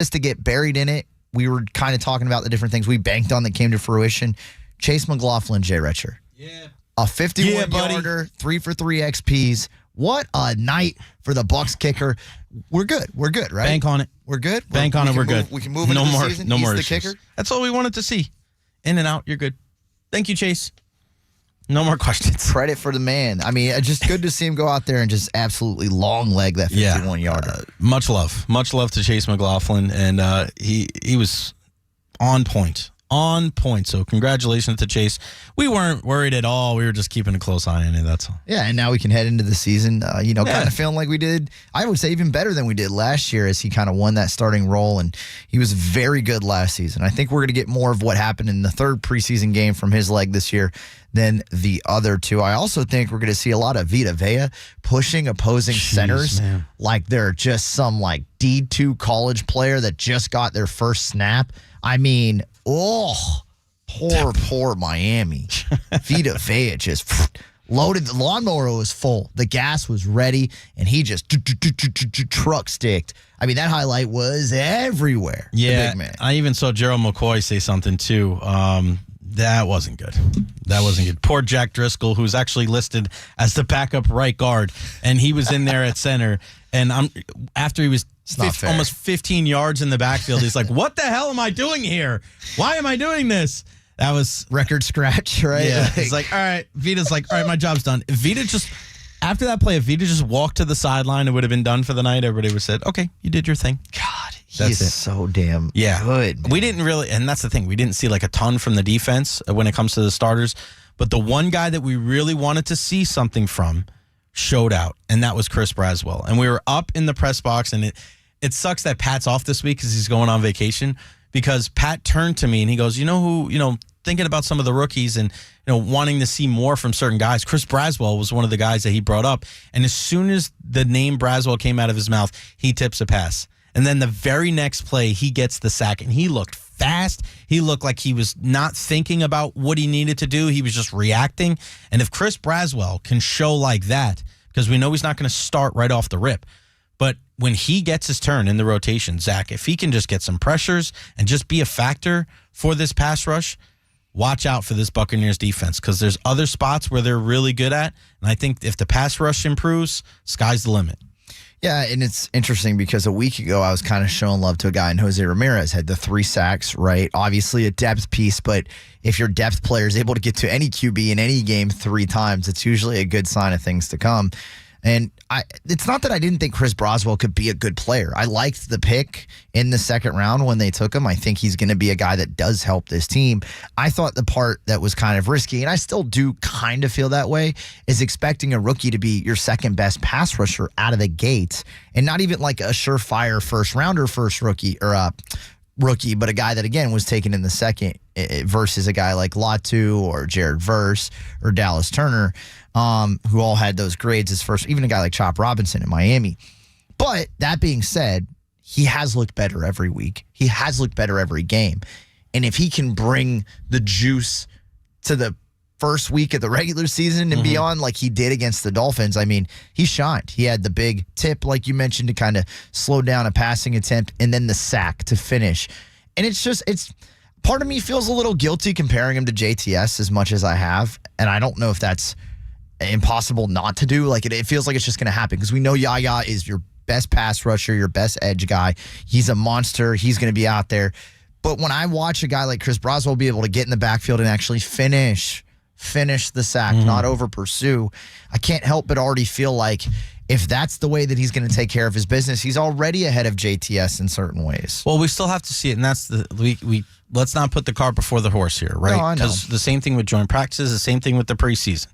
just to get buried in it, we were kind of talking about the different things we banked on that came to fruition. Chase McLaughlin, Jay Retcher. Yeah. A 51-yarder, 3-for-3 XPs. What a night for the Bucs kicker. We're good. We're good, right? Bank on it. We're good? Bank on it. We're good. We can move into the season. No He's more the issues. kicker. That's all we wanted to see. In and out. You're good. Thank you, Chase. No more questions. Credit for the man. I mean, just good to see him go out there and just absolutely long leg that 51-yarder. Much love. Much love to Chase McLaughlin. And he was on point. On point. So congratulations to Chase. We weren't worried at all. We were just keeping a close eye on it. That's all. Yeah, and now we can head into the season, kind of feeling like we did, I would say even better than we did last year as he kind of won that starting role, and he was very good last season. I think we're going to get more of what happened in the third preseason game from his leg this year than the other two. I also think we're going to see a lot of Vita Vea pushing opposing centers like they're just some like D2 college player that just got their first snap. I mean, poor Miami. Vita Vea just loaded. The lawnmower was full. The gas was ready, and he just truck sticked. I mean, that highlight was everywhere. Yeah, the big man. I even saw Gerald McCoy say something, too. That wasn't good. That wasn't good. Poor Jack Driscoll, who's actually listed as the backup right guard, and he was in there at center. And after he was almost 15 yards in the backfield, he's like, what the hell am I doing here? Why am I doing this? That was record scratch, right? Yeah. It's like, all right. Vita's like, all right, my job's done. If Vita after that play, if Vita just walked to the sideline, it would have been done for the night. Everybody would have said, okay, you did your thing. God, he's so damn good. Man. We didn't really, and that's the thing, we didn't see like a ton from the defense when it comes to the starters. But the one guy that we really wanted to see something from showed out, and that was Chris Braswell. And we were up in the press box, and it sucks that Pat's off this week because he's going on vacation, because Pat turned to me and he goes, thinking about some of the rookies and wanting to see more from certain guys. Chris Braswell was one of the guys that he brought up, and as soon as the name Braswell came out of his mouth, he tips a pass. And then the very next play, he gets the sack, and he looked fast. He looked like he was not thinking about what he needed to do. He was just reacting. And if Chris Braswell can show like that, because we know he's not going to start right off the rip, but when he gets his turn in the rotation, Zach, if he can just get some pressures and just be a factor for this pass rush, watch out for this Buccaneers defense, because there's other spots where they're really good at. And I think if the pass rush improves, sky's the limit. Yeah, and it's interesting because a week ago I was kind of showing love to a guy, and Jose Ramirez had the 3 sacks, right? Obviously a depth piece, but if your depth player is able to get to any QB in any game 3 times, it's usually a good sign of things to come. And it's not that I didn't think Chris Braswell could be a good player. I liked the pick in the second round when they took him. I think he's going to be a guy that does help this team. I thought the part that was kind of risky, and I still do kind of feel that way, is expecting a rookie to be your second best pass rusher out of the gate, and not even like a surefire rookie, but a guy that, again, was taken in the second versus a guy like Latu or Jared Verse or Dallas Turner, who all had those grades as first, even a guy like Chop Robinson in Miami. But that being said, he has looked better every week. He has looked better every game. And if he can bring the juice to the first week of the regular season and beyond like he did against the Dolphins, I mean, he shined. He had the big tip, like you mentioned, to kind of slow down a passing attempt, and then the sack to finish. And it's part of me feels a little guilty comparing him to JTS as much as I have. And I don't know if that's impossible not to do. Like it feels like it's just going to happen, because we know Yaya is your best pass rusher, your best edge guy. He's a monster. He's going to be out there. But when I watch a guy like Chris Braswell be able to get in the backfield and actually finish the sack, not over pursue, I can't help but already feel like if that's the way that he's going to take care of his business, he's already ahead of JTS in certain ways. Well, we still have to see it, and that's we let's not put the cart before the horse here, right? Because the same thing with joint practices, the same thing with the preseason.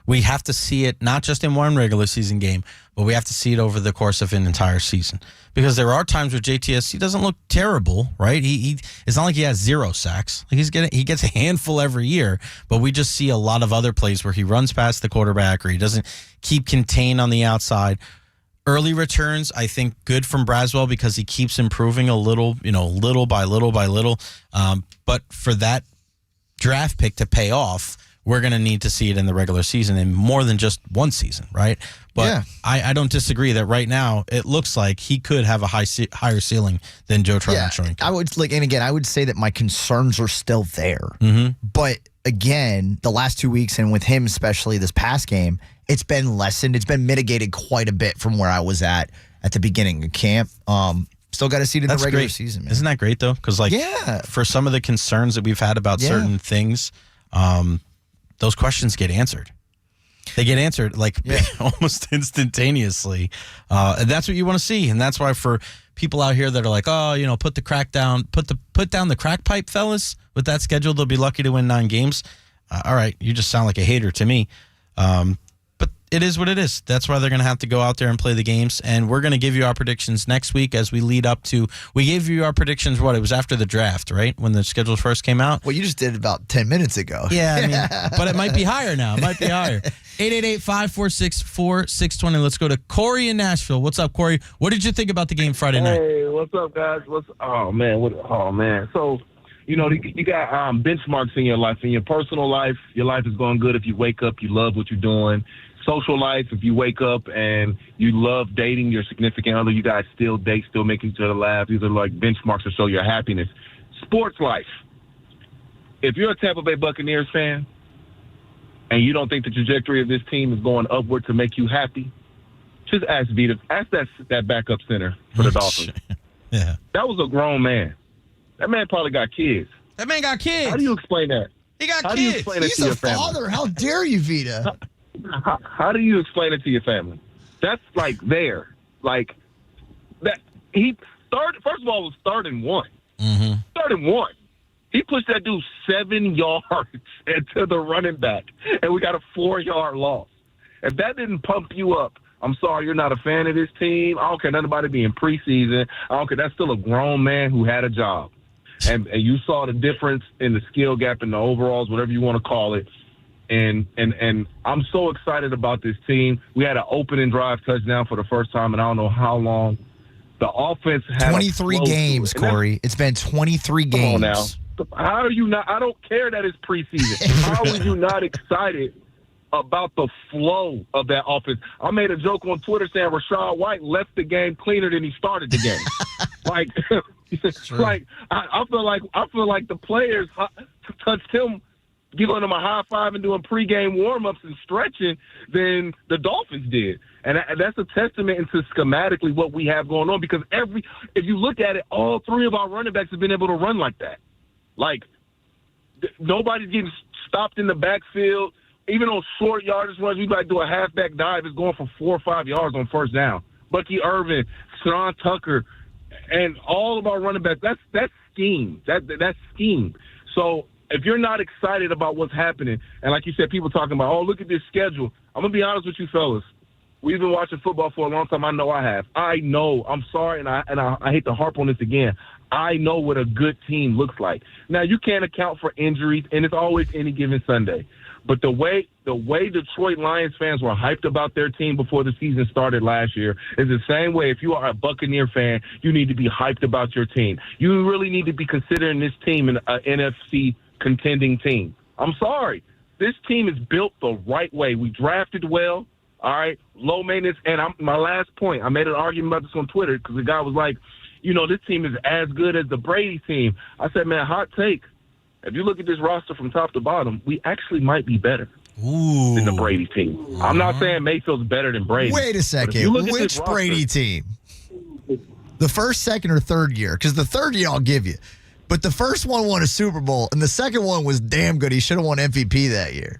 We have to see it not just in one regular season game, but we have to see it over the course of an entire season. Because there are times where JTS, he doesn't look terrible, right? It's not like he has 0 sacks. Like he gets a handful every year, but we just see a lot of other plays where he runs past the quarterback or he doesn't keep contained on the outside. Early returns, I think, good from Braswell because he keeps improving a little, little by little by little. But for that draft pick to pay off, we're going to need to see it in the regular season and more than just one season, right? But I don't disagree that right now it looks like he could have a higher ceiling than Joe Tryon showing. I would and again, I would say that my concerns are still there. But again, the last 2 weeks and with him, especially this past game, it's been lessened. It's been mitigated quite a bit from where I was at the beginning of camp. Still got to see it in the regular season, man. Isn't that great, though? Because, for some of the concerns that we've had about certain things, those questions get answered. They get answered, almost instantaneously. And that's what you want to see. And that's why for people out here that are like, oh, put down the crack pipe, fellas. With that schedule, they'll be lucky to win 9 games. All right, you just sound like a hater to me. But it is what it is. That's why they're going to have to go out there and play the games. And we're going to give you our predictions next week as we lead up to. We gave you our predictions. It was after the draft, right? When the schedule first came out. Well, you just did about 10 minutes ago. Yeah, I mean, but it might be higher now. It might be higher. 888-546-4620. Let's go to Corey in Nashville. What's up, Corey? What did you think about the game Friday night? Hey, what's up, guys? Oh man. So, you got benchmarks in your life. In your personal life, your life is going good if you wake up, you love what you're doing. Social life, if you wake up and you love dating your significant other, you guys still date, still make each other laugh. These are like benchmarks to show your happiness. Sports life. If you're a Tampa Bay Buccaneers fan and you don't think the trajectory of this team is going upward to make you happy, just ask Vita. Ask that backup center for the Dolphins. Yeah. That was a grown man. That man probably got kids. That man got kids. How do you explain that? He got How kids. do you explain it to your family? He's a father. How dare you, Vita? How do you explain it to your family? That's like there. Like that he started first of all was 3rd and 1. 3rd and 1. He pushed that dude 7 yards into the running back, and we got a 4-yard loss. If that didn't pump you up, I'm sorry, you're not a fan of this team. I don't care nothing about it being preseason. I don't care. That's still a grown man who had a job. And you saw the difference in the skill gap in the overalls, whatever you want to call it. And I'm so excited about this team. We had an opening drive touchdown for the first time in I don't know how long. The offense had 23 games, Corey. It's been 23 games. Come on now. How are you not? I don't care that it's preseason. How are you not excited about the flow of that offense? I made a joke on Twitter saying Rachaad White left the game cleaner than he started the game. I feel like the players touched him, giving him a high five and doing pregame warm-ups and stretching than the Dolphins did. And that's a testament into schematically what we have going on, because if you look at it, all 3 of our running backs have been able to run like that. Like, nobody's getting stopped in the backfield. Even on short yardage runs, we might do a halfback dive. It's going for 4 or 5 yards on first down. Bucky Irvin, Sean Tucker, and all of our running backs, that's scheme. That's scheme. So if you're not excited about what's happening, and like you said, people talking about, oh, look at this schedule. I'm going to be honest with you fellas. We've been watching football for a long time. I know I have. I know. I'm sorry, and I hate to harp on this again. I know what a good team looks like. Now, you can't account for injuries, and it's always any given Sunday. But the way Detroit Lions fans were hyped about their team before the season started last year is the same way. If you are a Buccaneer fan, you need to be hyped about your team. You really need to be considering this team an NFC contending team. I'm sorry. This team is built the right way. We drafted well, all right, low maintenance. And my last point, I made an argument about this on Twitter because the guy was like, this team is as good as the Brady team. I said, man, hot take. If you look at this roster from top to bottom, we actually might be better than the Brady team. I'm not saying Mayfield's better than Brady. Wait a second. Which Brady team? The first, second, or third year? Because the third year I'll give you. But the first one won a Super Bowl, and the second one was damn good. He should have won MVP that year.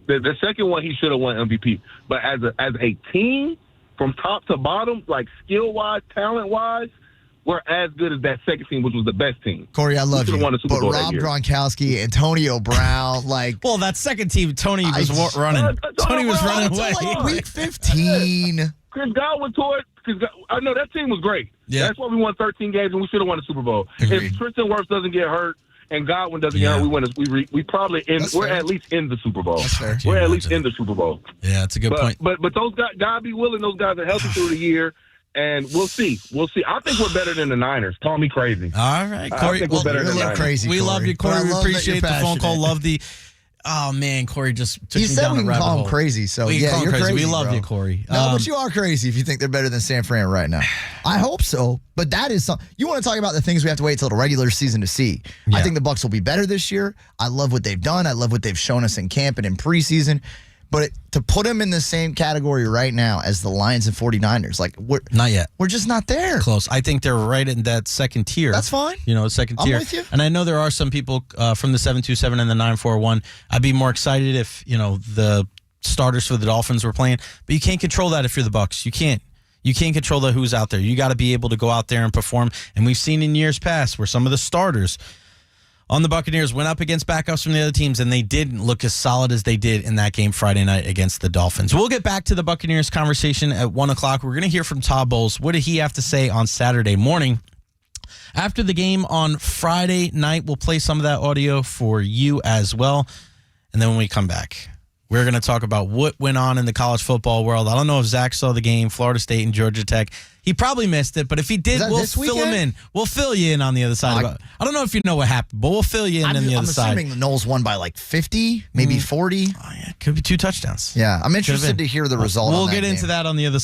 The second one, he should have won MVP. But as a team, from top to bottom, like skill-wise, talent-wise, we're as good as that second team, which was the best team. Corey, I love you. Won the Super but Bowl Rob Gronkowski, Antonio Brown, like... Well, that second team, Tony was running. Tony was running away. Like week 15. Chris Godwin tore it. I know that team was great. Yeah. That's why we won 13 games, and we should have won the Super Bowl. Agreed. If Tristan Wirfs doesn't get hurt and Godwin doesn't get hurt, we win. We probably we're at least in the Super Bowl. That's fair. We're at least in the Super Bowl. Yeah, that's a good point. But those guys, God be willing, those guys are healthy through the year. And we'll see. I think we're better than the Niners. Call me crazy. All right, Corey. I think we're better than the Niners. Crazy, we Corey. love you, Corey. We appreciate the phone call. Love the Oh man, Corey just took He me said down we a can rabbit call him hole. crazy, so We can yeah, call him you're crazy. crazy. We love bro. you, Corey. No, but you are crazy if you think they're better than San Fran right now. I hope so, but that is something. You want to talk about the things we have to wait till the regular season to see. Yeah. I think the Bucs will be better this year. I love what they've done. I love what they've shown us in camp and in preseason. But to put them in the same category right now as the Lions and 49ers, like Not yet. we're just not there. Close. I think they're right in that second tier. That's fine. Second I'm tier. with you. And I know there are some people from the 727 and the 941. I'd be more excited if, the starters for the Dolphins were playing. But you can't control that if you're the Bucs. You can't. You can't control who's out there. You got to be able to go out there and perform. And we've seen in years past where some of the starters on the Buccaneers went up against backups from the other teams, and they didn't look as solid as they did in that game Friday night against the Dolphins. We'll get back to the Buccaneers conversation at 1 o'clock. We're going to hear from Todd Bowles. What did he have to say on Saturday morning? After the game on Friday night, we'll play some of that audio for you as well. And then when we come back, we're going to talk about what went on in the college football world. I don't know if Zach saw the game, Florida State and Georgia Tech. He probably missed it, but if he did, we'll fill him in. We'll fill you in on the other side. I don't know if you know what happened, but we'll fill you in on the other side. I'm assuming the Knowles won by like 50, maybe 40. Oh, yeah, could be 2 touchdowns. Yeah, I'm interested to hear the result. We'll on that get into game. that on the other side.